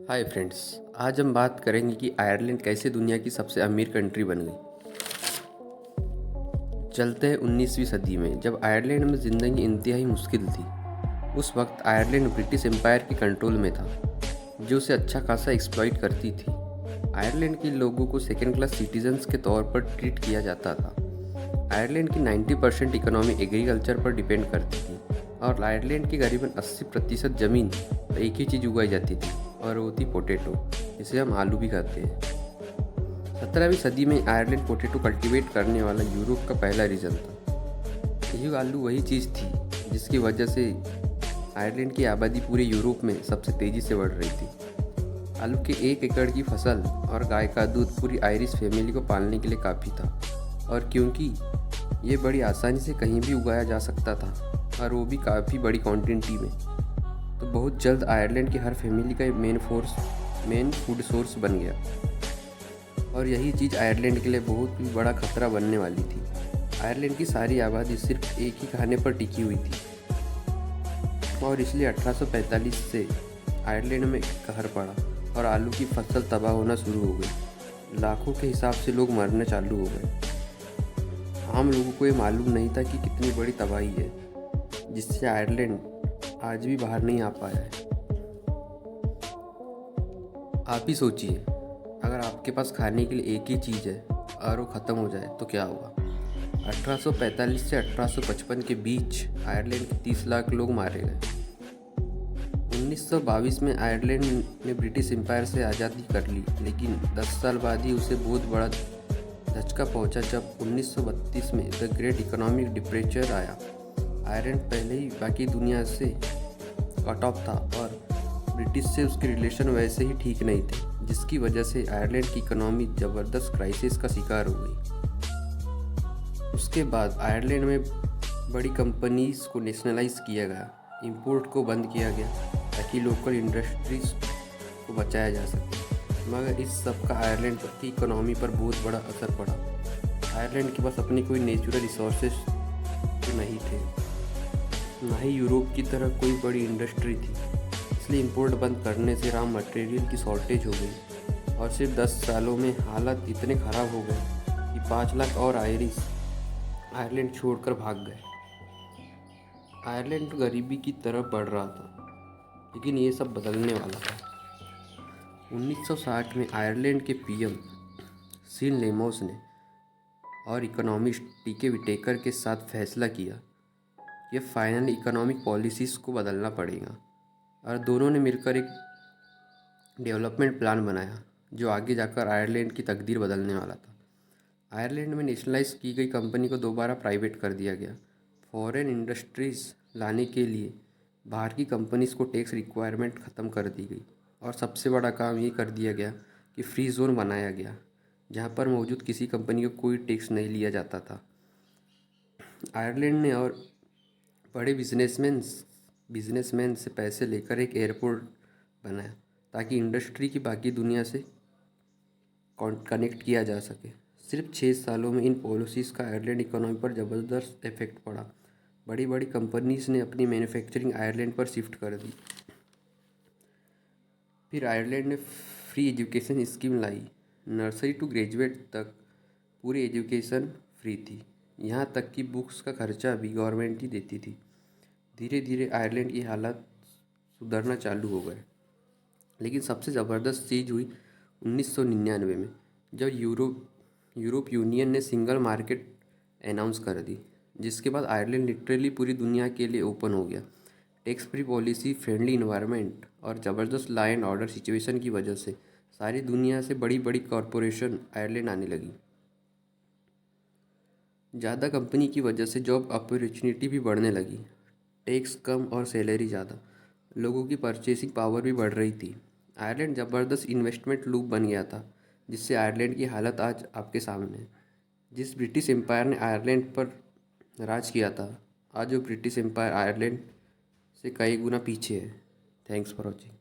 Hi friends. आज हम बात करेंगे कि आयरलैंड कैसे दुनिया की सबसे अमीर कंट्री बन गई। चलते हैं 19वीं सदी में, जब आयरलैंड में ज़िंदगी इंतहाई मुश्किल थी। उस वक्त आयरलैंड ब्रिटिश एम्पायर के कंट्रोल में था, जो उसे अच्छा खासा एक्सप्लॉइट करती थी। आयरलैंड के लोगों को सेकेंड क्लास सिटीजन्स के तौर पर ट्रीट किया जाता था। आयरलैंड की 90% इकोनॉमी एग्रीकल्चर पर डिपेंड करती थी और आयरलैंड की करीबन 80% ज़मीन पर एक ही चीज़ उगाई जाती थी और वो थी पोटैटो, जिसे हम आलू भी खाते हैं। 17वीं सदी में आयरलैंड पोटैटो कल्टीवेट करने वाला यूरोप का पहला रीजन था। यही आलू वही चीज़ थी जिसकी वजह से आयरलैंड की आबादी पूरे यूरोप में सबसे तेज़ी से बढ़ रही थी। आलू के 1 एकड़ की फसल और गाय का दूध पूरी आयरिश फैमिली को पालने के लिए काफ़ी था, और क्योंकि ये बड़ी आसानी से कहीं भी उगाया जा सकता था और वो भी काफ़ी बड़ी क्वांटिटी में, तो बहुत जल्द आयरलैंड की हर फैमिली का मेन फूड सोर्स बन गया। और यही चीज़ आयरलैंड के लिए बहुत ही बड़ा खतरा बनने वाली थी। आयरलैंड की सारी आबादी सिर्फ एक ही खाने पर टिकी हुई थी, और इसलिए 1845 से आयरलैंड में कहर पड़ा और आलू की फसल तबाह होना शुरू हो गई। लाखों के हिसाब से लोग मरने चालू हो गए। आम लोगों को ये मालूम नहीं था कि कितनी बड़ी तबाही है, जिससे आयरलैंड आज भी बाहर नहीं आ पाया है। आप ही सोचिए, अगर आपके पास खाने के लिए एक ही चीज़ है और वो ख़त्म हो जाए तो क्या होगा। 1845 से 1855 के बीच आयरलैंड के 30 लाख लोग मारे गए। 1922 में आयरलैंड ने ब्रिटिश एम्पायर से आज़ादी कर ली, लेकिन 10 साल बाद ही उसे बहुत बड़ा धचका पहुंचा जब 1932 में द ग्रेट इकोनॉमिक डिप्रेशन आया। आयरलैंड पहले ही बाकी दुनिया से कट ऑफ था और ब्रिटिश से उसके रिलेशन वैसे ही ठीक नहीं थे, जिसकी वजह से आयरलैंड की इकोनॉमी ज़बरदस्त क्राइसिस का शिकार हो गई। उसके बाद आयरलैंड में बड़ी कंपनीज को नेशनलाइज किया गया, इंपोर्ट को बंद किया गया ताकि लोकल इंडस्ट्रीज को बचाया जा सके। मगर इस सब का आयरलैंड की इकोनॉमी पर बहुत बड़ा असर पड़ा। आयरलैंड के पास अपनी कोई नेचुरल रिसोर्सेज तो नहीं थे, ना ही यूरोप की तरह कोई बड़ी इंडस्ट्री थी, इसलिए इंपोर्ट बंद करने से रॉ मटेरियल की शॉर्टेज हो गई और सिर्फ 10 सालों में हालत इतने ख़राब हो गए कि 5 लाख और आयरिश आयरलैंड छोड़कर भाग गए। आयरलैंड गरीबी की तरफ बढ़ रहा था, लेकिन ये सब बदलने वाला था। 1960 में आयरलैंड के पीएम सीन लेमोस ने और इकोनॉमिस्ट टीके विटेकर के साथ फैसला किया कि फाइनल इकोनॉमिक पॉलिसीज़ को बदलना पड़ेगा, और दोनों ने मिलकर एक डेवलपमेंट प्लान बनाया जो आगे जाकर आयरलैंड की तकदीर बदलने वाला था। आयरलैंड में नेशनलाइज की गई कंपनी को दोबारा प्राइवेट कर दिया गया। फॉरेन इंडस्ट्रीज़ लाने के लिए बाहर की कंपनीज़ को टैक्स रिक्वायरमेंट ख़त्म कर दी गई, और सबसे बड़ा काम ये कर दिया गया कि फ्री जोन बनाया गया, जहाँ पर मौजूद किसी कंपनी को कोई टैक्स नहीं लिया जाता था। आयरलैंड ने और बड़े बिजनेसमैन से पैसे लेकर एक एयरपोर्ट बनाया ताकि इंडस्ट्री की बाकी दुनिया से कनेक्ट किया जा सके। सिर्फ 6 सालों में इन पॉलिसीज़ का आयरलैंड इकोनॉमी पर ज़बरदस्त इफेक्ट पड़ा। बड़ी बड़ी कंपनीज ने अपनी मैन्युफैक्चरिंग आयरलैंड पर शिफ्ट कर दी। फिर आयरलैंड ने फ्री एजुकेशन स्कीम लाई। नर्सरी टू ग्रेजुएट तक पूरी एजुकेशन फ्री थी, यहाँ तक कि बुक्स का खर्चा भी गवर्नमेंट ही देती थी। धीरे धीरे आयरलैंड की हालत सुधरना चालू हो गए, लेकिन सबसे ज़बरदस्त चीज़ हुई 1999 में, जब यूरोप यूनियन ने सिंगल मार्केट अनाउंस कर दी, जिसके बाद आयरलैंड लिटरली पूरी दुनिया के लिए ओपन हो गया। Tax free policy, friendly environment और ज़बरदस्त लॉ एंड ऑर्डर सिचुएशन की वजह से सारी दुनिया से बड़ी बड़ी कॉरपोरेशन आयरलैंड आने लगी। ज़्यादा कंपनी की वजह से जॉब अपॉर्चुनिटी भी बढ़ने लगी। टैक्स कम और सैलरी ज़्यादा, लोगों की परचेसिंग पावर भी बढ़ रही थी। आयरलैंड ज़बरदस्त इन्वेस्टमेंट लूप बन गया था, जिससे आयरलैंड की हालत आज आपके सामने है। जिस ब्रिटिश एम्पायर ने आयरलैंड पर राज किया था, आज वो ब्रिटिश एम्पायर आयरलैंड से कई गुना पीछे है। Thanks for watching.